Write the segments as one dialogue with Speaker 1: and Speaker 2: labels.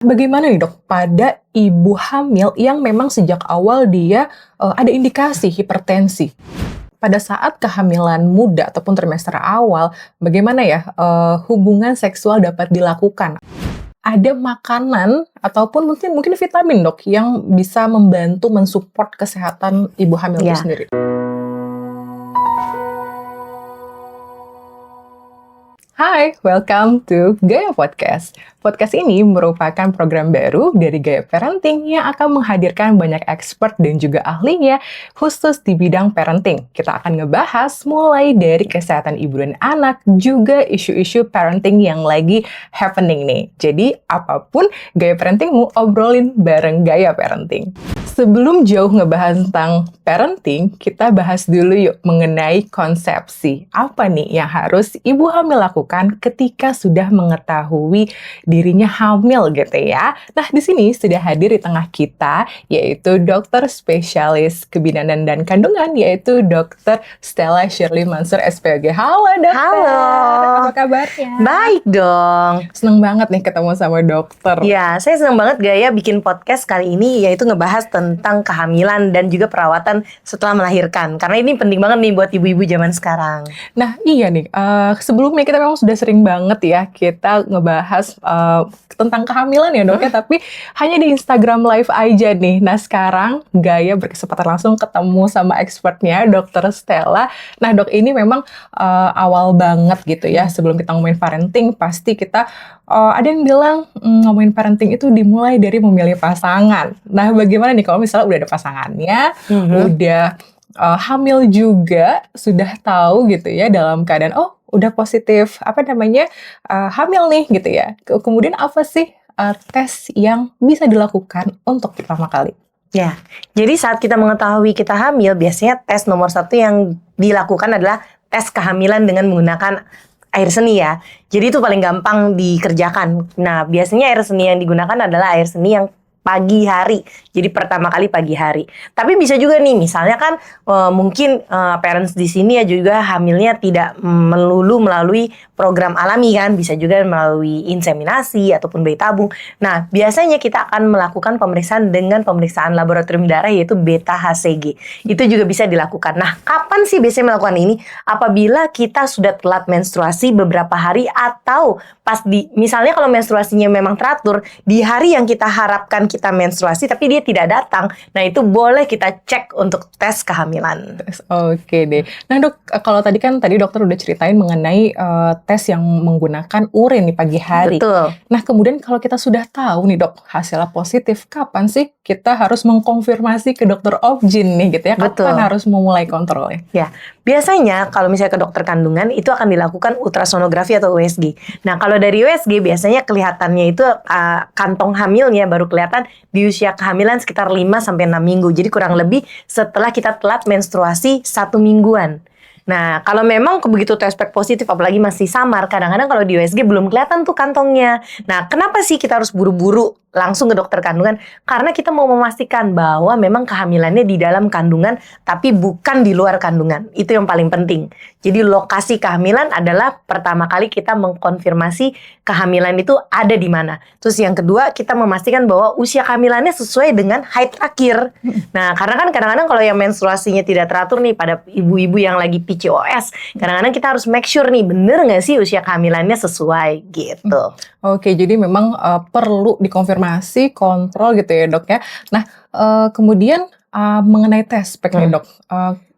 Speaker 1: Bagaimana nih dok pada ibu hamil yang memang sejak awal dia ada indikasi hipertensi? Pada saat kehamilan muda ataupun trimester awal, bagaimana ya hubungan seksual dapat dilakukan? Ada makanan ataupun mungkin vitamin dok yang bisa membantu mensupport kesehatan ibu hamil itu
Speaker 2: Ya.
Speaker 1: sendiri. Hai, welcome to Gaya Podcast. Podcast ini merupakan program baru dari Gaya Parenting yang akan menghadirkan banyak expert dan juga ahlinya khusus di bidang parenting. Kita akan ngebahas mulai dari kesehatan ibu dan anak, juga isu-isu parenting yang lagi happening nih. Jadi, apapun gaya parentingmu, obrolin bareng Gaya Parenting. Sebelum jauh ngebahas tentang parenting, kita bahas dulu yuk mengenai konsepsi. Apa nih yang harus ibu hamil lakukan ketika sudah mengetahui dirinya hamil gitu ya. Nah, di sini sudah hadir di tengah kita yaitu dokter spesialis kebidanan dan kandungan yaitu Dr. Stella Shirley Mansur SPOG. Halo dokter.
Speaker 2: Halo.
Speaker 1: Apa kabarnya?
Speaker 2: Baik dong.
Speaker 1: Seneng banget nih ketemu sama dokter.
Speaker 2: Ya, saya senang banget Gaya bikin podcast kali ini yaitu ngebahas tentang kehamilan dan juga perawatan setelah melahirkan. Karena ini penting banget nih buat ibu-ibu zaman sekarang.
Speaker 1: Nah iya nih, sebelumnya kita memang sudah sering banget ya kita ngebahas tentang kehamilan ya dok ya, tapi hanya di Instagram Live aja nih. Nah sekarang Gaya berkesempatan langsung ketemu sama expertnya Dr. Stella. Nah dok ini memang awal banget gitu ya, sebelum kita ngomongin parenting pasti kita ada yang bilang ngomongin parenting itu dimulai dari memilih pasangan. Nah bagaimana nih kalau misalnya udah ada pasangannya, udah hamil juga, sudah tahu gitu ya dalam keadaan udah positif hamil nih gitu ya. Kemudian apa sih tes yang bisa dilakukan untuk pertama kali?
Speaker 2: Ya, jadi saat kita mengetahui kita hamil, biasanya tes nomor 1 yang dilakukan adalah tes kehamilan dengan menggunakan air seni ya. Jadi itu paling gampang dikerjakan. Nah, biasanya air seni yang digunakan adalah air seni yang pagi hari. Jadi pertama kali pagi hari. Tapi bisa juga nih, misalnya kan mungkin parents di sini ya juga hamilnya tidak melulu melalui program alami kan, bisa juga melalui inseminasi ataupun bayi tabung. Nah, biasanya kita akan melakukan pemeriksaan dengan pemeriksaan laboratorium darah yaitu beta HCG. Itu juga bisa dilakukan. Nah, kapan sih biasanya melakukan ini? Apabila kita sudah telat menstruasi beberapa hari atau pas misalnya kalau menstruasinya memang teratur di hari yang kita harapkan kita menstruasi tapi dia tidak datang. Nah, itu boleh kita cek untuk tes kehamilan.
Speaker 1: Oke deh. Nah, Dok, kalau tadi dokter udah ceritain mengenai tes yang menggunakan urin di pagi hari.
Speaker 2: Betul.
Speaker 1: Nah, kemudian kalau kita sudah tahu nih, Dok, hasilnya positif, kapan sih kita harus mengkonfirmasi ke dokter obgyn nih gitu ya? Kapan
Speaker 2: Betul.
Speaker 1: harus memulai kontrolnya?
Speaker 2: Ya, biasanya kalau misalnya ke dokter kandungan itu akan dilakukan ultrasonografi atau USG. Nah, kalau dari USG biasanya kelihatannya itu kantong hamilnya baru kelihatan di usia kehamilan sekitar 5-6 minggu. Jadi kurang lebih setelah kita telat menstruasi 1 mingguan. Nah, kalau memang begitu tes pack positif apalagi masih samar, kadang-kadang kalau di USG belum kelihatan tuh kantongnya. Nah, kenapa sih kita harus buru-buru langsung ke dokter kandungan? Karena kita mau memastikan bahwa memang kehamilannya di dalam kandungan tapi bukan di luar kandungan. Itu yang paling penting. Jadi lokasi kehamilan adalah pertama kali kita mengkonfirmasi kehamilan itu ada di mana. Terus yang kedua, kita memastikan bahwa usia kehamilannya sesuai dengan haid terakhir. Nah, karena kan kadang-kadang kalau yang menstruasinya tidak teratur nih pada ibu-ibu yang lagi PCOS, kadang-kadang kita harus make sure nih bener nggak sih usia kehamilannya sesuai gitu.
Speaker 1: Oke, jadi memang perlu dikonfirmasi, kontrol gitu ya dok ya. Nah, kemudian mengenai tes pack nih dok,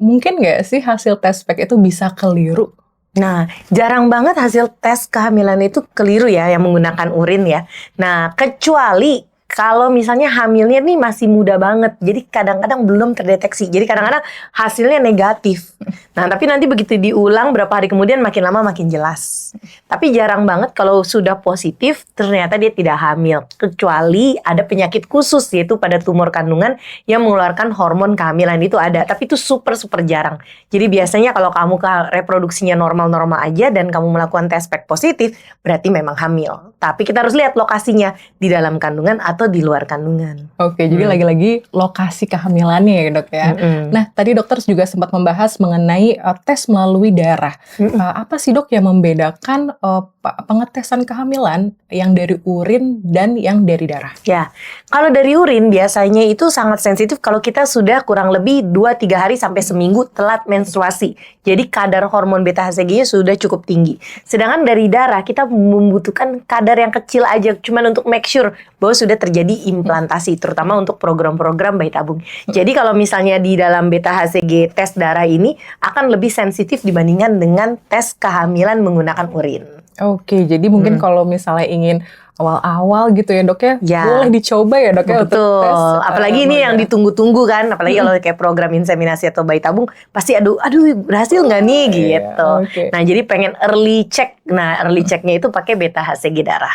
Speaker 1: mungkin nggak sih hasil tes pack itu bisa keliru?
Speaker 2: Nah, jarang banget hasil tes kehamilan itu keliru ya yang menggunakan urin ya. Nah, kecuali kalau misalnya hamilnya nih masih muda banget, jadi kadang-kadang belum terdeteksi. Jadi kadang-kadang hasilnya negatif. Nah, tapi nanti begitu diulang berapa hari kemudian makin lama makin jelas. Tapi jarang banget kalau sudah positif ternyata dia tidak hamil. Kecuali ada penyakit khusus yaitu pada tumor kandungan yang mengeluarkan hormon kehamilan itu ada. Tapi itu super jarang. Jadi biasanya kalau kamu reproduksinya normal-normal aja dan kamu melakukan tes pack positif, berarti memang hamil. Tapi kita harus lihat lokasinya di dalam kandungan atau atau di luar kandungan.
Speaker 1: Oke, jadi lagi-lagi lokasi kehamilannya ya dok ya. Nah, tadi dokter juga sempat membahas mengenai tes melalui darah. Apa sih dok yang membedakan pengetesan kehamilan yang dari urin dan yang dari darah?
Speaker 2: Ya, kalau dari urin biasanya itu sangat sensitif kalau kita sudah kurang lebih 2-3 hari sampai seminggu telat menstruasi. Jadi kadar hormon beta HCG-nya sudah cukup tinggi. Sedangkan dari darah kita membutuhkan kadar yang kecil aja, cuman untuk make sure bahwa sudah terjadi implantasi, terutama untuk program-program bayi tabung. Jadi kalau misalnya di dalam beta HCG tes darah ini akan lebih sensitif dibandingkan dengan tes kehamilan menggunakan urin.
Speaker 1: Oke, jadi mungkin kalau misalnya ingin awal-awal gitu ya dok ya, boleh dicoba ya dok ya untuk tes.
Speaker 2: Apalagi ini yang ditunggu-tunggu kan, apalagi kalau kayak program inseminasi atau bayi tabung, pasti aduh berhasil nggak nih gitu. Nah jadi pengen early check, early checknya itu pakai beta HCG darah.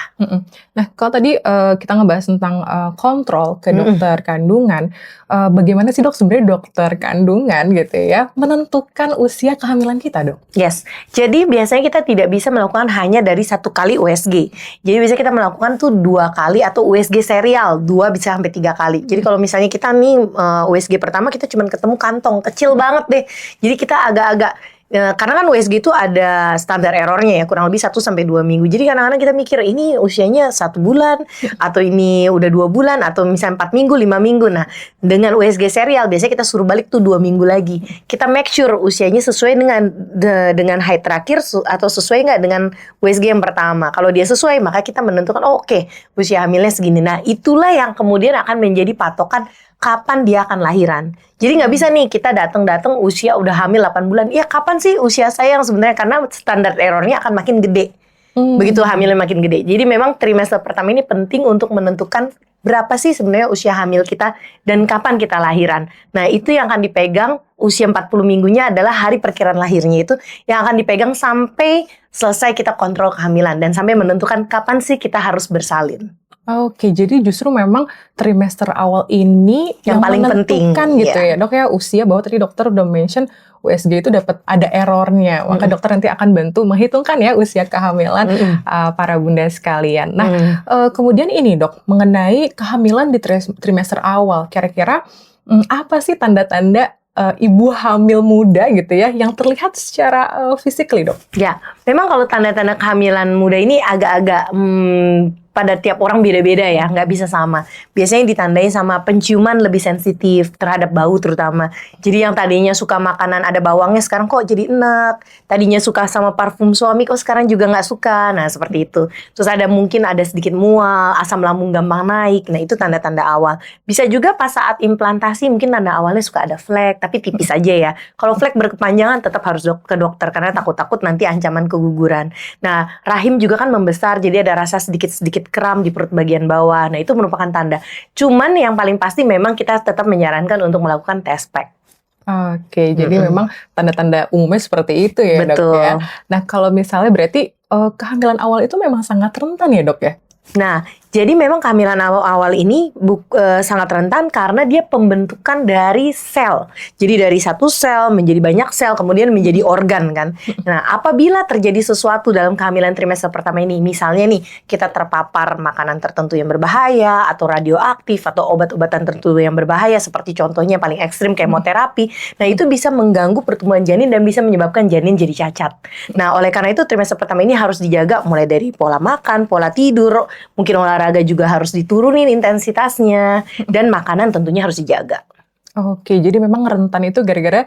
Speaker 1: Nah kalau tadi kita ngebahas tentang kontrol ke dokter kandungan, bagaimana sih dok sebenarnya dokter kandungan gitu ya menentukan usia kehamilan kita dok?
Speaker 2: Yes, jadi biasanya kita tidak bisa melakukan hanya dari 1 kali USG. Jadi biasanya kita melakukan tuh 2 kali atau USG serial, 2 bisa sampai 3 kali. Jadi kalau misalnya kita nih USG pertama kita cuma ketemu kantong kecil banget deh. Jadi kita agak-agak karena kan USG itu ada standar errornya ya, kurang lebih 1-2 minggu. Jadi kadang-kadang kita mikir ini usianya 1 bulan atau ini udah 2 bulan atau misalnya 4 minggu, 5 minggu. Nah dengan USG serial biasanya kita suruh balik tuh 2 minggu lagi. Kita make sure usianya sesuai dengan height terakhir atau sesuai nggak dengan USG yang pertama. Kalau dia sesuai maka kita menentukan oke, usia hamilnya segini. Nah itulah yang kemudian akan menjadi patokan kapan dia akan lahiran. Jadi nggak bisa nih kita datang usia udah hamil 8 bulan. Ya kapan sih usia saya yang sebenarnya, karena standar errornya akan makin gede. Begitu hamilnya makin gede. Jadi memang trimester pertama ini penting untuk menentukan berapa sih sebenarnya usia hamil kita dan kapan kita lahiran. Nah itu yang akan dipegang, usia 40 minggunya adalah hari perkiraan lahirnya itu yang akan dipegang sampai selesai kita kontrol kehamilan dan sampai menentukan kapan sih kita harus bersalin.
Speaker 1: Oke, jadi justru memang trimester awal ini
Speaker 2: yang paling penting
Speaker 1: gitu ya dok ya, usia bahwa tadi dokter udah mention USG itu dapat ada errornya, maka dokter nanti akan bantu menghitungkan ya usia kehamilan para bunda sekalian. Nah kemudian ini dok, mengenai kehamilan di trimester awal, kira-kira apa sih tanda-tanda ibu hamil muda gitu ya yang terlihat secara physically dok?
Speaker 2: Ya, memang kalau tanda-tanda kehamilan muda ini agak-agak pada tiap orang beda-beda ya, nggak bisa sama. Biasanya ditandai sama penciuman lebih sensitif terhadap bau terutama. Jadi yang tadinya suka makanan ada bawangnya sekarang kok jadi enak. Tadinya suka sama parfum suami kok sekarang juga nggak suka. Nah seperti itu. Terus mungkin ada sedikit mual, asam lambung gampang naik. Nah itu tanda-tanda awal. Bisa juga pas saat implantasi mungkin tanda awalnya suka ada flek, tapi tipis aja ya. Kalau flek berkepanjangan tetap harus ke dokter karena takut-takut nanti ancaman keguguran. Nah rahim juga kan membesar, jadi ada rasa sedikit-sedikit kram di perut bagian bawah. Nah itu merupakan tanda. Cuman yang paling pasti memang kita tetap menyarankan untuk melakukan test pack.
Speaker 1: Oke, jadi memang tanda-tanda umumnya seperti itu ya dok ya. Nah kalau misalnya berarti kehamilan awal itu memang sangat rentan ya dok ya?
Speaker 2: Nah, jadi memang kehamilan awal ini sangat rentan karena dia pembentukan dari sel. Jadi dari satu sel menjadi banyak sel, kemudian menjadi organ kan. Nah, apabila terjadi sesuatu dalam kehamilan trimester pertama ini, misalnya nih kita terpapar makanan tertentu yang berbahaya, atau radioaktif, atau obat-obatan tertentu yang berbahaya, seperti contohnya paling ekstrim kemoterapi. Nah, itu bisa mengganggu pertumbuhan janin dan bisa menyebabkan janin jadi cacat. Nah, oleh karena itu trimester pertama ini harus dijaga mulai dari pola makan, pola tidur, mungkin olahraga juga harus diturunin intensitasnya, dan makanan tentunya harus dijaga.
Speaker 1: Oke, jadi memang rentan itu gara-gara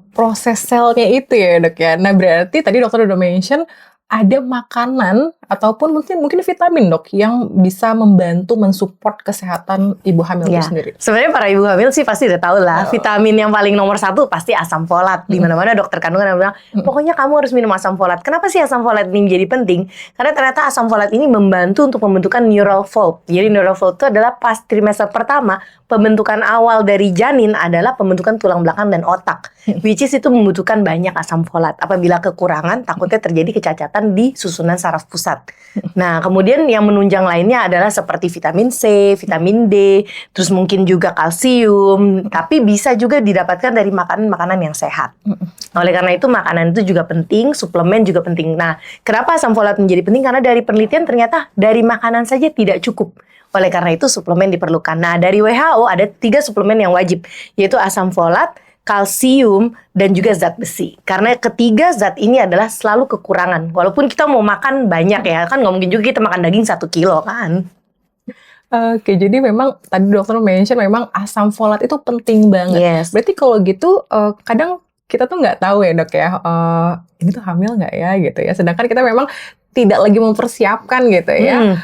Speaker 1: proses selnya itu ya dok ya. Nah berarti tadi dokter udah mention ada makanan ataupun mungkin vitamin dok yang bisa membantu mensupport kesehatan ibu hamil itu sendiri.
Speaker 2: Sebenarnya para ibu hamil sih pasti udah tahu lah, vitamin yang paling nomor 1 pasti asam folat. Di mana-mana dokter kandungan yang bilang, pokoknya kamu harus minum asam folat. Kenapa sih asam folat ini menjadi penting? Karena ternyata asam folat ini membantu untuk pembentukan neural fold. Jadi neural fold itu adalah pas trimester pertama, pembentukan awal dari janin adalah pembentukan tulang belakang dan otak. Which is itu membutuhkan banyak asam folat. Apabila kekurangan, takutnya terjadi kecacatan di susunan saraf pusat. Nah, kemudian yang menunjang lainnya adalah seperti vitamin C, vitamin D, terus mungkin juga kalsium, tapi bisa juga didapatkan dari makanan-makanan yang sehat. Oleh karena itu, makanan itu juga penting, suplemen juga penting. Nah, kenapa asam folat menjadi penting? Karena dari penelitian ternyata dari makanan saja tidak cukup Oleh karena itu suplemen diperlukan. Nah, dari WHO ada 3 suplemen yang wajib, yaitu asam folat, kalsium, dan juga zat besi. Karena ketiga zat ini adalah selalu kekurangan. Walaupun kita mau makan banyak ya, kan nggak mungkin juga kita makan daging 1 kilo kan.
Speaker 1: Oke, jadi memang tadi dokter mention memang asam folat itu penting banget.
Speaker 2: Yes.
Speaker 1: Berarti kalau gitu kadang kita tuh nggak tahu ya dok ya, ini tuh hamil nggak ya gitu ya. Sedangkan kita memang tidak lagi mempersiapkan gitu ya.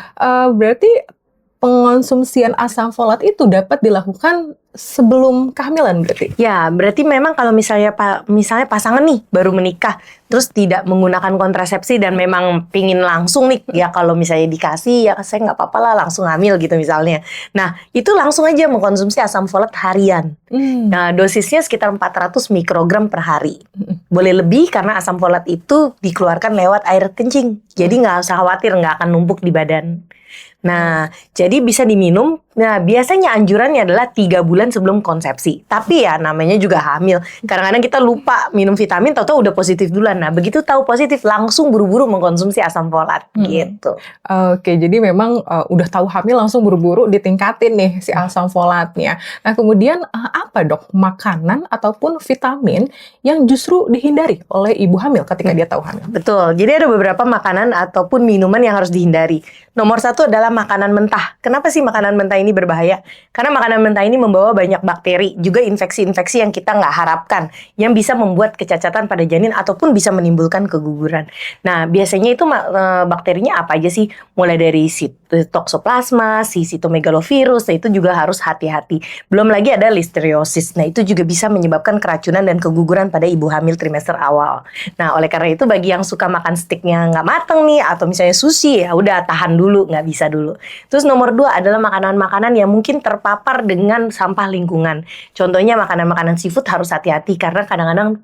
Speaker 1: Berarti pengonsumsian asam folat itu dapat dilakukan sebelum kehamilan berarti?
Speaker 2: Ya, berarti memang kalau misalnya pasangan nih baru menikah, terus tidak menggunakan kontrasepsi dan memang pingin langsung nih, ya kalau misalnya dikasih, ya saya nggak apa-apa lah langsung hamil gitu misalnya. Nah, itu langsung aja mengkonsumsi asam folat harian. Nah, dosisnya sekitar 400 mikrogram per hari. Boleh lebih karena asam folat itu dikeluarkan lewat air kencing. Jadi nggak usah khawatir, nggak akan numpuk di badan. Nah, jadi bisa diminum. Nah, biasanya anjurannya adalah 3 bulan sebelum konsepsi. Tapi ya namanya juga hamil. Kadang-kadang kita lupa minum vitamin, tahu-tahu udah positif duluan. Nah, begitu tahu positif langsung buru-buru mengkonsumsi asam folat gitu.
Speaker 1: Oke, jadi memang udah tahu hamil langsung buru-buru ditingkatin nih si asam folatnya. Nah, kemudian apa dok makanan ataupun vitamin yang justru dihindari oleh ibu hamil ketika dia tahu hamil?
Speaker 2: Betul. Jadi ada beberapa makanan ataupun minuman yang harus dihindari. Nomor 1 adalah makanan mentah. Kenapa sih makanan mentah ini berbahaya? Karena makanan mentah ini membawa banyak bakteri, juga infeksi-infeksi yang kita nggak harapkan, yang bisa membuat kecacatan pada janin ataupun bisa menimbulkan keguguran. Nah, biasanya itu bakterinya apa aja sih? Mulai dari Toxoplasma, Cytomegalovirus, nah itu juga harus hati-hati. Belum lagi ada Listeriosis. Nah, itu juga bisa menyebabkan keracunan dan keguguran pada ibu hamil trimester awal. Nah, oleh karena itu bagi yang suka makan steaknya nggak mateng nih, atau misalnya sushi, ya udah tahan dulu, nggak bisa dulu. Terus nomor 2 adalah makanan-makanan yang mungkin terpapar dengan sampah lingkungan. Contohnya makanan-makanan seafood harus hati-hati karena kadang-kadang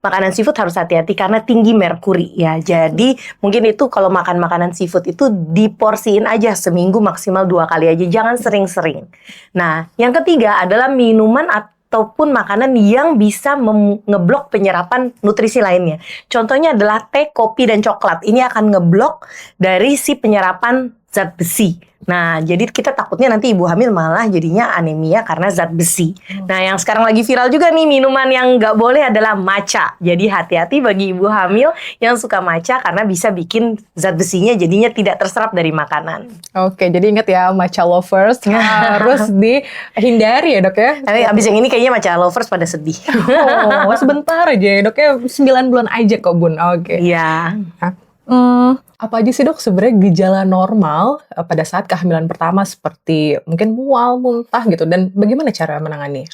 Speaker 2: makanan seafood harus hati-hati karena tinggi merkuri ya. Jadi mungkin itu kalau makan makanan seafood itu diporsiin aja seminggu maksimal 2 kali aja, jangan sering-sering. Nah, yang ketiga adalah minuman ataupun makanan yang bisa ngeblok penyerapan nutrisi lainnya. Contohnya adalah teh, kopi, dan coklat. Ini akan ngeblok dari si penyerapan zat besi. Nah, jadi kita takutnya nanti ibu hamil malah jadinya anemia karena zat besi. Nah, yang sekarang lagi viral juga nih minuman yang nggak boleh adalah matcha. Jadi hati-hati bagi ibu hamil yang suka matcha karena bisa bikin zat besinya jadinya tidak terserap dari makanan.
Speaker 1: Oke, jadi ingat ya matcha lovers harus dihindari ya dok ya.
Speaker 2: Tapi abis yang ini kayaknya matcha lovers pada sedih.
Speaker 1: Oh, sebentar aja ya dok ya, 9 bulan aja kok bun. Oke.
Speaker 2: Iya.
Speaker 1: Apa aja sih dok sebenarnya gejala normal pada saat kehamilan pertama seperti mungkin mual, muntah gitu, dan bagaimana cara menangani?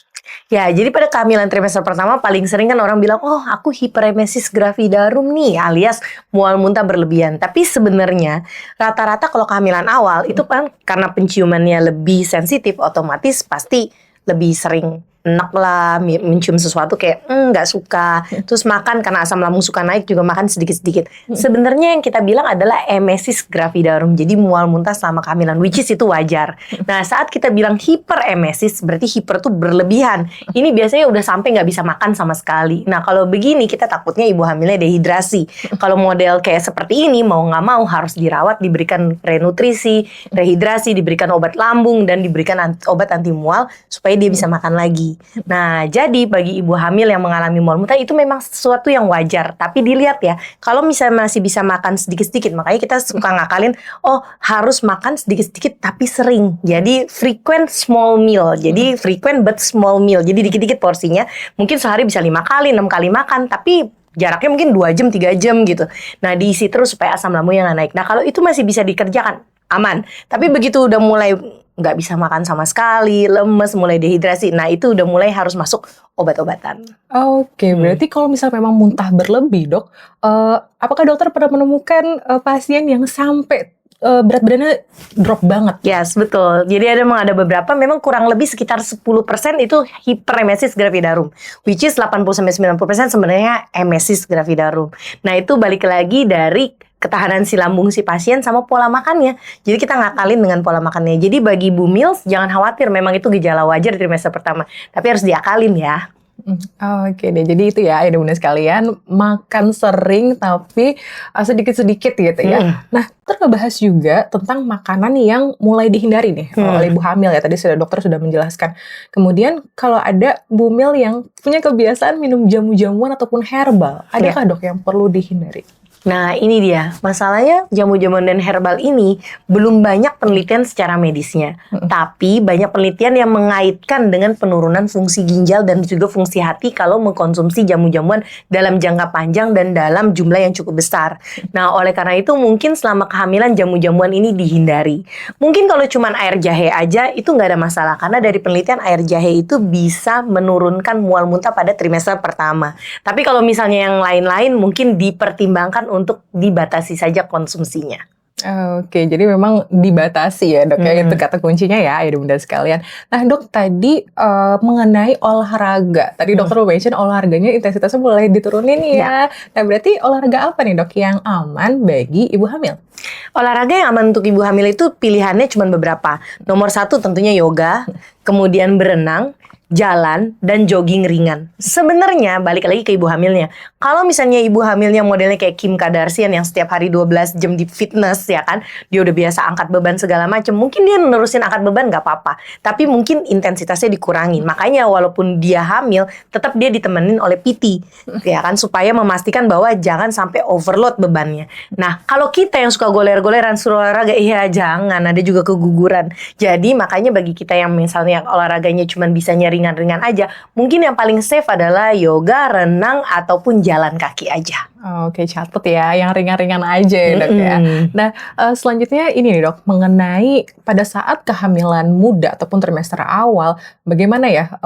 Speaker 2: Ya, jadi pada kehamilan trimester pertama paling sering kan orang bilang, oh aku hiperemesis gravidarum nih, alias mual muntah berlebihan. Tapi sebenarnya rata-rata kalau kehamilan awal itu kan karena penciumannya lebih sensitif, otomatis pasti lebih sering enak lah, mencium sesuatu kayak nggak suka. Terus makan karena asam lambung suka naik juga makan sedikit-sedikit. Sebenarnya yang kita bilang adalah emesis gravidarum. Jadi mual muntah selama kehamilan, which is itu wajar. Nah, saat kita bilang hiperemesis, berarti hiper tuh berlebihan. Ini biasanya udah sampai nggak bisa makan sama sekali. Nah, kalau begini kita takutnya ibu hamilnya dehidrasi. Kalau model kayak seperti ini, mau nggak mau harus dirawat, diberikan renutrisi, rehidrasi, diberikan obat lambung, dan diberikan obat anti mual supaya dia bisa makan lagi. Nah, jadi bagi ibu hamil yang mengalami mual muntah itu memang sesuatu yang wajar. Tapi dilihat ya, kalau misalnya masih bisa makan sedikit-sedikit, makanya kita suka ngakalin, oh harus makan sedikit-sedikit tapi sering. Jadi frequent small meal. Jadi frequent but small meal. Jadi dikit-dikit porsinya. Mungkin sehari bisa 5 kali, 6 kali makan, tapi jaraknya mungkin 2 jam, 3 jam gitu. Nah, diisi terus supaya asam lambungnya nggak naik. Nah, kalau itu masih bisa dikerjakan, aman. Tapi begitu udah mulai nggak bisa makan sama sekali, lemes, mulai dehidrasi, nah itu udah mulai harus masuk obat-obatan.
Speaker 1: Oke, berarti kalau misalnya memang muntah berlebih dok, apakah dokter pernah menemukan pasien yang sampai berat badannya drop banget?
Speaker 2: Yes, betul. Jadi ada beberapa memang kurang lebih sekitar 10% itu hiperemesis gravidarum, which is 80-90% sebenarnya emesis gravidarum. Nah, itu balik lagi dari ketahanan si lambung si pasien sama pola makannya. Jadi kita ngakalin dengan pola makannya. Jadi bagi ibu mils jangan khawatir, memang itu gejala wajar trimester pertama. Tapi harus diakalin ya.
Speaker 1: Oke deh, jadi itu ya Bunda sekalian, makan sering tapi sedikit-sedikit gitu ya.
Speaker 2: Mm.
Speaker 1: Nah, kita ngebahas juga tentang makanan yang mulai dihindari nih oleh ibu hamil ya. Tadi dokter sudah menjelaskan. Kemudian kalau ada bumil yang punya kebiasaan minum jamu-jamuan ataupun herbal,
Speaker 2: Ya.
Speaker 1: adakah dok yang perlu dihindari?
Speaker 2: Nah, ini dia. Masalahnya jamu-jamuan dan herbal ini belum banyak penelitian secara medisnya. Tapi banyak penelitian yang mengaitkan dengan penurunan fungsi ginjal dan juga fungsi hati kalau mengkonsumsi jamu-jamuan dalam jangka panjang dan dalam jumlah yang cukup besar. Nah, oleh karena itu mungkin selama kehamilan jamu-jamuan ini dihindari. Mungkin kalau cuma air jahe aja itu nggak ada masalah. Karena dari penelitian air jahe itu bisa menurunkan mual muntah pada trimester pertama. Tapi kalau misalnya yang lain-lain mungkin dipertimbangkan untuk dibatasi saja konsumsinya.
Speaker 1: Oke, jadi memang dibatasi ya dok ya, itu kata kuncinya ya Bunda sekalian. Nah dok, tadi mengenai olahraga, tadi dokter mention olahraganya intensitasnya mulai diturunin ya. Nah berarti olahraga apa nih dok yang aman bagi ibu hamil?
Speaker 2: Olahraga yang aman untuk ibu hamil itu pilihannya cuma beberapa. Nomor 1 tentunya yoga, kemudian berenang, jalan, dan jogging ringan. Sebenarnya balik lagi ke ibu hamilnya. Kalau misalnya ibu hamilnya modelnya kayak Kim Kardashian yang setiap hari 12 jam di fitness ya kan, dia udah biasa angkat beban segala macam. Mungkin dia nerusin angkat beban nggak apa-apa, tapi mungkin intensitasnya dikurangin. Makanya walaupun dia hamil, tetap dia ditemenin oleh PT, ya kan, supaya memastikan bahwa jangan sampai overload bebannya. Nah, kalau kita yang suka goler-goleran suruh olahraga, iya jangan, ada juga keguguran. Jadi makanya bagi kita yang misalnya olahraganya cuma bisa ringan-ringan aja, mungkin yang paling safe adalah yoga, renang, ataupun jalan kaki aja.
Speaker 1: Oke, catat ya, yang ringan-ringan aja ya dok ya. Nah, selanjutnya ini nih dok, mengenai pada saat kehamilan muda ataupun trimester awal, bagaimana ya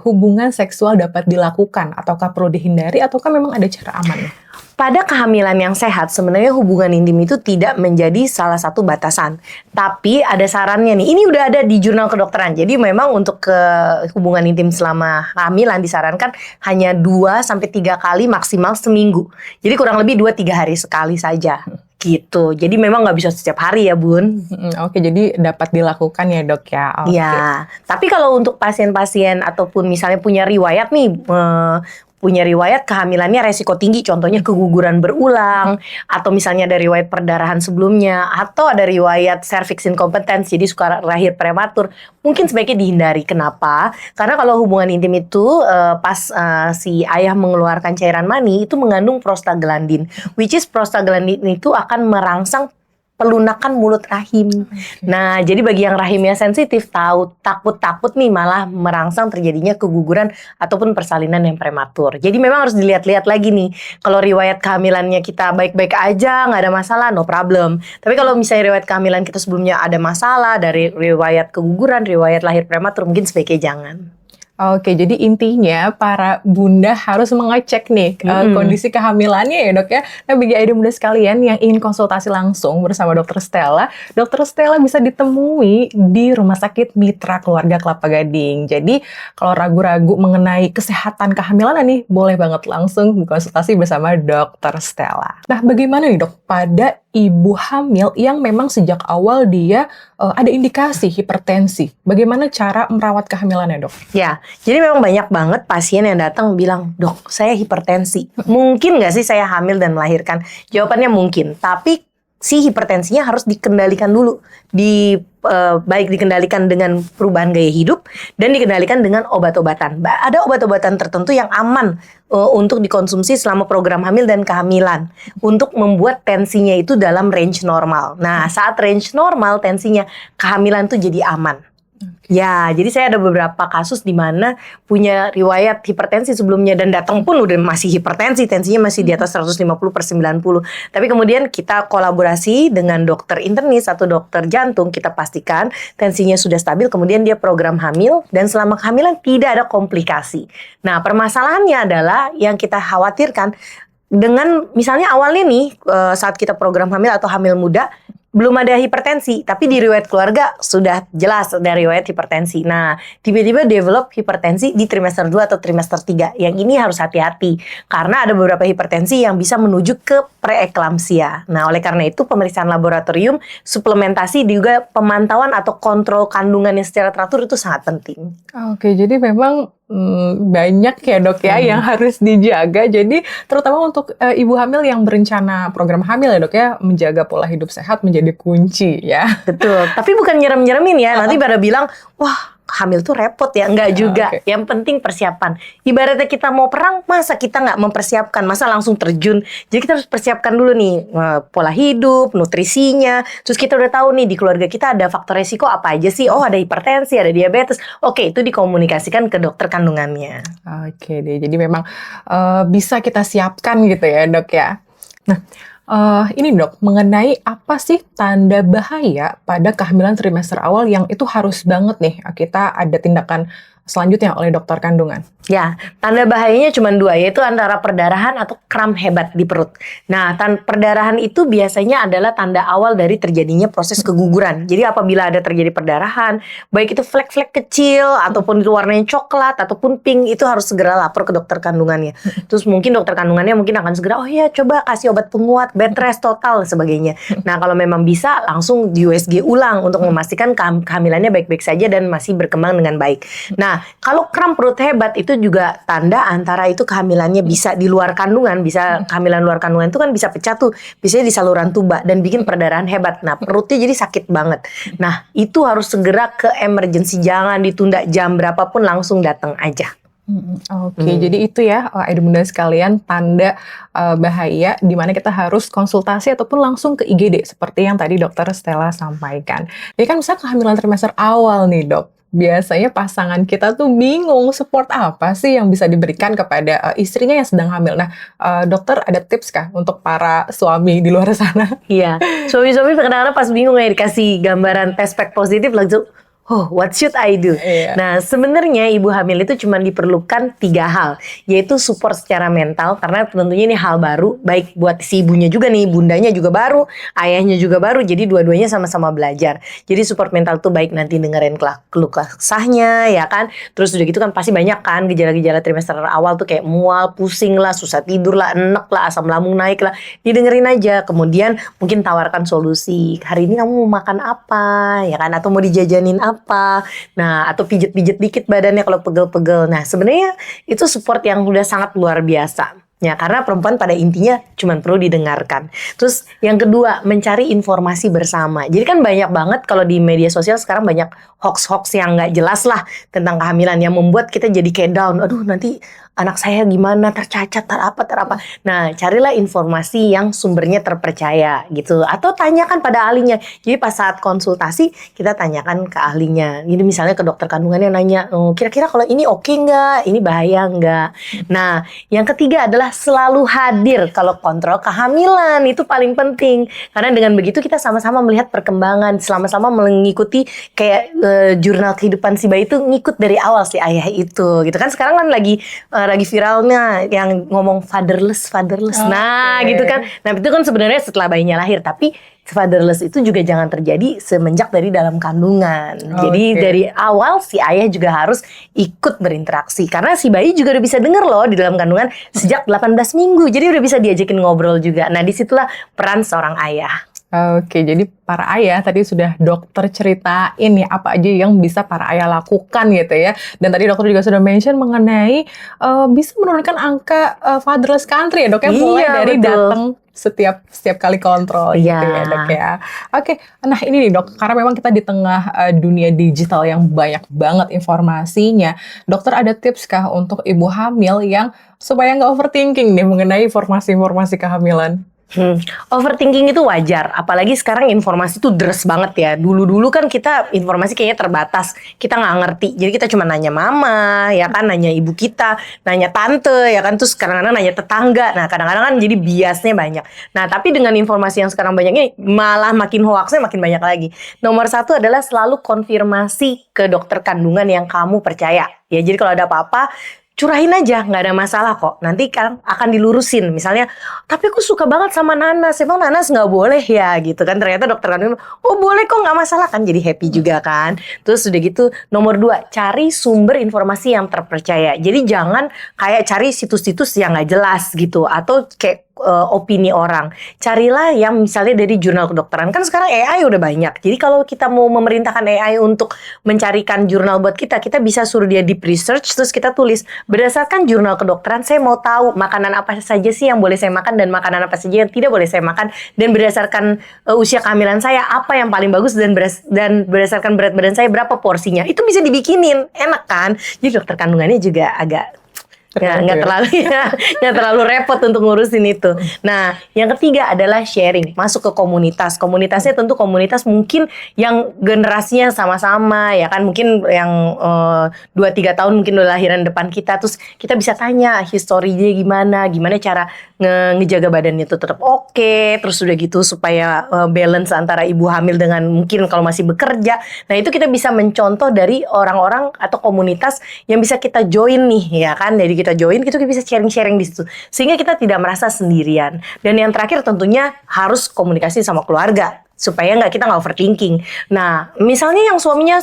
Speaker 1: hubungan seksual dapat dilakukan? Ataukah perlu dihindari, ataukah memang ada cara aman?
Speaker 2: Pada kehamilan yang sehat, sebenarnya hubungan intim itu tidak menjadi salah satu batasan. Tapi ada sarannya nih, ini udah ada di jurnal kedokteran. Jadi memang untuk hubungan intim selama kehamilan disarankan hanya 2-3 kali maksimal seminggu. Jadi kurang lebih 2-3 hari sekali saja. Gitu. Jadi memang nggak bisa setiap hari ya Bun.
Speaker 1: Oke, jadi dapat dilakukan ya dok ya. Oke.
Speaker 2: Ya, tapi kalau untuk pasien-pasien ataupun misalnya punya riwayat nih, punya riwayat kehamilannya resiko tinggi, contohnya keguguran berulang, atau misalnya ada riwayat perdarahan sebelumnya, atau ada riwayat cervix incompetence, jadi suka lahir prematur, mungkin sebaiknya dihindari. Kenapa? Karena kalau hubungan intim itu pas si ayah mengeluarkan cairan mani, itu mengandung prostaglandin, which is prostaglandin itu akan merangsang pelunakan mulut rahim. Nah, jadi bagi yang rahimnya sensitif, takut nih malah merangsang terjadinya keguguran ataupun persalinan yang prematur. Jadi memang harus dilihat-lihat lagi nih. Kalau riwayat kehamilannya kita baik-baik aja, nggak ada masalah, no problem. Tapi kalau misalnya riwayat kehamilan kita sebelumnya ada masalah, dari riwayat keguguran, riwayat lahir prematur, mungkin sebaiknya jangan.
Speaker 1: Oke, jadi intinya para bunda harus mengecek nih kondisi kehamilannya ya dok ya. Nah bagi adik bunda sekalian yang ingin konsultasi langsung bersama dokter Stella bisa ditemui di Rumah Sakit Mitra Keluarga Kelapa Gading. Jadi kalau ragu-ragu mengenai kesehatan kehamilan nih, boleh banget langsung konsultasi bersama dokter Stella. Nah bagaimana nih dok pada ibu hamil yang memang sejak awal dia ada indikasi hipertensi? Bagaimana cara merawat kehamilannya dok?
Speaker 2: Ya, jadi memang banyak banget pasien yang datang bilang, dok, saya hipertensi. Mungkin nggak sih saya hamil dan melahirkan? Jawabannya mungkin, tapi si hipertensinya harus dikendalikan dulu. Baik dikendalikan dengan perubahan gaya hidup dan dikendalikan dengan obat-obatan. Ada obat-obatan tertentu yang aman untuk dikonsumsi selama program hamil dan kehamilan untuk membuat tensinya itu dalam range normal. Nah, saat range normal tensinya, kehamilan tuh jadi aman. Ya, jadi saya ada beberapa kasus di mana punya riwayat hipertensi sebelumnya dan datang pun udah masih hipertensi, tensinya masih di atas 150/90. Tapi kemudian kita kolaborasi dengan dokter internis atau dokter jantung, kita pastikan tensinya sudah stabil, kemudian dia program hamil dan selama kehamilan tidak ada komplikasi. Nah, permasalahannya adalah yang kita khawatirkan dengan misalnya awalnya nih saat kita program hamil atau hamil muda belum ada hipertensi, tapi di riwayat keluarga sudah jelas ada riwayat hipertensi. Nah, tiba-tiba develop hipertensi di trimester 2 atau trimester 3. Yang ini harus hati-hati, karena ada beberapa hipertensi yang bisa menuju ke preeklamsia. Nah, oleh karena itu pemeriksaan laboratorium, suplementasi, juga pemantauan atau kontrol kandungannya secara teratur itu sangat penting.
Speaker 1: Oke, jadi memang banyak ya dok ya yang harus dijaga. Jadi terutama untuk ibu hamil yang berencana program hamil ya dok ya, menjaga pola hidup sehat menjadi kunci ya.
Speaker 2: Betul, tapi bukan nyerem-nyeremin ya. Nanti pada bilang, wah hamil tuh repot ya. Enggak juga.
Speaker 1: Oke.
Speaker 2: Yang penting persiapan. Ibaratnya kita mau perang, masa kita nggak mempersiapkan? Masa langsung terjun? Jadi kita harus persiapkan dulu nih pola hidup, nutrisinya. Terus kita udah tahu nih di keluarga kita ada faktor resiko apa aja sih? Oh ada hipertensi, ada diabetes. Oke, itu dikomunikasikan ke dokter kandungannya.
Speaker 1: Oke deh, jadi memang bisa kita siapkan gitu ya dok ya. Nah, ini dok, mengenai apa sih tanda bahaya pada kehamilan trimester awal yang itu harus banget nih kita ada tindakan selanjutnya oleh dokter kandungan?
Speaker 2: Ya, tanda bahayanya cuma dua, yaitu antara perdarahan atau kram hebat di perut. Nah, perdarahan itu biasanya adalah tanda awal dari terjadinya proses keguguran. Jadi apabila ada terjadi perdarahan, baik itu flek-flek kecil, ataupun itu warnanya coklat, ataupun pink, itu harus segera lapor ke dokter kandungannya. Terus mungkin dokter kandungannya mungkin akan segera, oh ya coba kasih obat penguat, bed rest total, sebagainya. Nah, kalau memang bisa, langsung di USG ulang untuk memastikan kehamilannya baik-baik saja dan masih berkembang dengan baik. Nah, kalau kram perut hebat itu juga tanda antara itu kehamilannya bisa di luar kandungan, bisa kehamilan luar kandungan itu kan bisa pecah tuh, biasanya di saluran tuba dan bikin perdarahan hebat. Nah, perutnya jadi sakit banget. Nah, itu harus segera ke emergency, jangan ditunda jam berapapun, langsung datang aja.
Speaker 1: Oke, jadi itu ya Aida Bunda sekalian tanda bahaya di mana kita harus konsultasi ataupun langsung ke IGD seperti yang tadi dokter Stella sampaikan. Jadi kan misalnya kehamilan trimester awal nih dok, biasanya pasangan kita tuh bingung support apa sih yang bisa diberikan kepada istrinya yang sedang hamil. Nah, dokter ada tips kah untuk para suami di luar sana?
Speaker 2: Iya, suami-suami kadang-kadang pas bingung ya dikasih gambaran tes pack positif langsung, oh, what should I do?
Speaker 1: Iya.
Speaker 2: Nah, sebenarnya ibu hamil itu cuma diperlukan 3 hal, yaitu support secara mental, karena tentunya ini hal baru, baik buat si ibunya juga nih, bundanya juga baru, ayahnya juga baru, jadi dua-duanya sama-sama belajar. Jadi support mental tuh baik nanti dengerin keluh kesahnya, ya kan? Terus udah gitu kan pasti banyak kan gejala-gejala trimester awal tuh kayak mual, pusing lah, susah tidur lah, enek lah, asam lambung naik lah, didengerin aja. Kemudian mungkin tawarkan solusi, hari ini kamu mau makan apa, ya kan? Atau mau dijajanin apa. Nah, atau pijet-pijet dikit badannya kalau pegel-pegel. Nah, sebenarnya itu support yang udah sangat luar biasa. Ya, karena perempuan pada intinya cuma perlu didengarkan. Terus yang kedua, mencari informasi bersama. Jadi kan banyak banget kalau di media sosial sekarang banyak hoax-hoax yang nggak jelas lah tentang kehamilan yang membuat kita jadi kayak down. Aduh, nanti anak saya gimana, tercacat, terapa. Nah, carilah informasi yang sumbernya terpercaya gitu. Atau tanyakan pada ahlinya. Jadi pas saat konsultasi, kita tanyakan ke ahlinya. Jadi misalnya ke dokter kandungannya nanya, oh, kira-kira kalau ini oke nggak? Ini bahaya nggak? Nah, yang ketiga adalah selalu hadir kalau kontrol kehamilan. Itu paling penting. Karena dengan begitu kita sama-sama melihat perkembangan. Sama-sama mengikuti kayak jurnal kehidupan si bayi itu ngikut dari awal si ayah itu. Gitu kan sekarang kan lagi viralnya yang ngomong fatherless. Nah, gitu kan. Nah, itu kan sebenarnya setelah bayinya lahir, tapi fatherless itu juga jangan terjadi semenjak dari dalam kandungan. Jadi dari awal si ayah juga harus ikut berinteraksi karena si bayi juga udah bisa denger loh di dalam kandungan sejak 18 minggu. Jadi udah bisa diajakin ngobrol juga. Nah, disitulah peran seorang ayah.
Speaker 1: Oke, jadi para ayah tadi sudah dokter ceritain ya apa aja yang bisa para ayah lakukan gitu ya. Dan tadi dokter juga sudah mention mengenai bisa menurunkan angka fatherless country ya dok ya, mulai dari datang setiap kali kontrol gitu ya dok ya. Oke, nah ini nih dok, karena memang kita di tengah dunia digital yang banyak banget informasinya, dokter ada tips kah untuk ibu hamil yang supaya nggak overthinking nih mengenai informasi-informasi kehamilan?
Speaker 2: Overthinking itu wajar, apalagi sekarang informasi tuh deres banget ya. Dulu-dulu kan kita informasi kayaknya terbatas, kita nggak ngerti. Jadi kita cuma nanya mama, ya kan, nanya ibu kita, nanya tante, ya kan, terus kadang-kadang nanya tetangga. Nah, kadang-kadang kan jadi biasnya banyak. Nah, tapi dengan informasi yang sekarang banyak ini, malah makin hoaxnya makin banyak lagi. Nomor 1 adalah selalu konfirmasi ke dokter kandungan yang kamu percaya. Ya, jadi kalau ada apa-apa, curahin aja, nggak ada masalah kok. Nanti kan akan dilurusin. Misalnya, tapi aku suka banget sama nanas. Emang nanas nggak boleh ya gitu kan. Ternyata dokter kandungan, oh boleh kok, nggak masalah kan. Jadi happy juga kan. Terus udah gitu, nomor 2, cari sumber informasi yang terpercaya. Jadi jangan kayak cari situs-situs yang nggak jelas gitu. Atau kayak opini orang. Carilah yang misalnya dari jurnal kedokteran. Kan sekarang AI udah banyak. Jadi kalau kita mau memerintahkan AI untuk mencarikan jurnal buat kita bisa suruh dia deep research, terus kita tulis berdasarkan jurnal kedokteran, saya mau tahu makanan apa saja sih yang boleh saya makan dan makanan apa saja yang tidak boleh saya makan, dan berdasarkan usia kehamilan saya apa yang paling bagus, dan berdasarkan berat badan saya berapa porsinya. Itu bisa dibikinin, enak kan? Jadi dokter kandungannya juga agak nggak terlalu repot untuk ngurusin itu. Nah, yang ketiga adalah sharing, masuk ke komunitas. Komunitasnya tentu komunitas mungkin yang generasinya sama-sama, ya kan, mungkin yang 2-3 tahun mungkin udah lahiran depan kita, terus kita bisa tanya historinya gimana cara ngejaga badannya itu tetap oke, terus udah gitu supaya balance antara ibu hamil dengan mungkin kalau masih bekerja. Nah, itu kita bisa mencontoh dari orang-orang atau komunitas yang bisa kita join nih, ya kan. Jadi kita join, kita bisa sharing-sharing di situ, sehingga kita tidak merasa sendirian. Dan yang terakhir tentunya harus komunikasi sama keluarga, supaya kita nggak overthinking. Nah, misalnya yang suaminya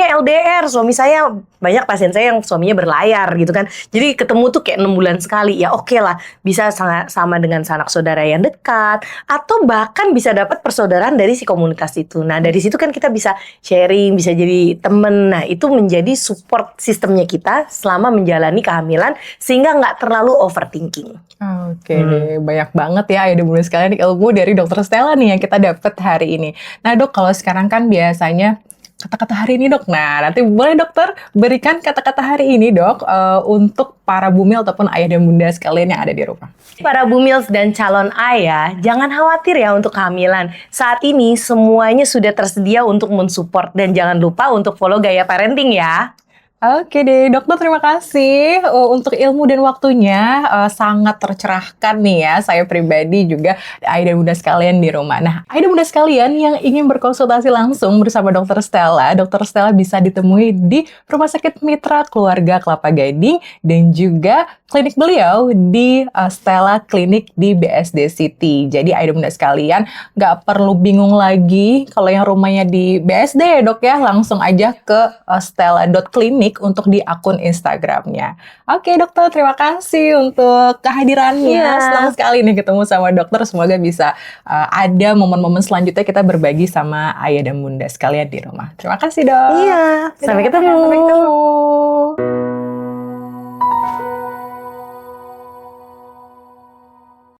Speaker 2: LDR, suami saya, banyak pasien saya yang suaminya berlayar gitu kan. Jadi ketemu tuh kayak 6 bulan sekali. Ya oke lah, bisa sama dengan sanak saudara yang dekat, atau bahkan bisa dapat persaudaraan dari si komunitas itu. Nah, dari situ kan kita bisa sharing, bisa jadi temen. Nah, itu menjadi support sistemnya kita selama menjalani kehamilan, sehingga nggak terlalu overthinking.
Speaker 1: Oke, banyak banget ya Ayah dan Bunda sekalian ilmu dari Dokter Stella nih yang kita dapat hari ini. Nah dok, kalau sekarang kan biasanya kata-kata hari ini dok. Nah nanti boleh dokter berikan kata-kata hari ini dok untuk para bumil ataupun ayah dan bunda sekalian yang ada di rumah.
Speaker 2: Para bumils dan calon ayah, jangan khawatir ya untuk kehamilan. Saat ini semuanya sudah tersedia untuk mensupport, dan jangan lupa untuk follow Gaya Parenting ya.
Speaker 1: Oke deh, dokter terima kasih untuk ilmu dan waktunya, sangat tercerahkan nih ya, saya pribadi juga ayah dan bunda sekalian di rumah. Nah, ayah dan bunda sekalian yang ingin berkonsultasi langsung bersama Dokter Stella bisa ditemui di Rumah Sakit Mitra Keluarga Kelapa Gading dan juga klinik beliau di Stella Klinik di BSD City. Jadi ayah dan bunda sekalian nggak perlu bingung lagi kalau yang rumahnya di BSD ya dok ya, langsung aja ke stella.klinik untuk di akun Instagramnya. Oke dokter, terima kasih untuk kehadirannya. Senang sekali nih ketemu sama dokter. Semoga bisa ada momen-momen selanjutnya kita berbagi sama ayah dan bunda sekalian di rumah. Terima kasih dok.
Speaker 2: Iya, sampai ketemu.
Speaker 1: Sampai ketemu.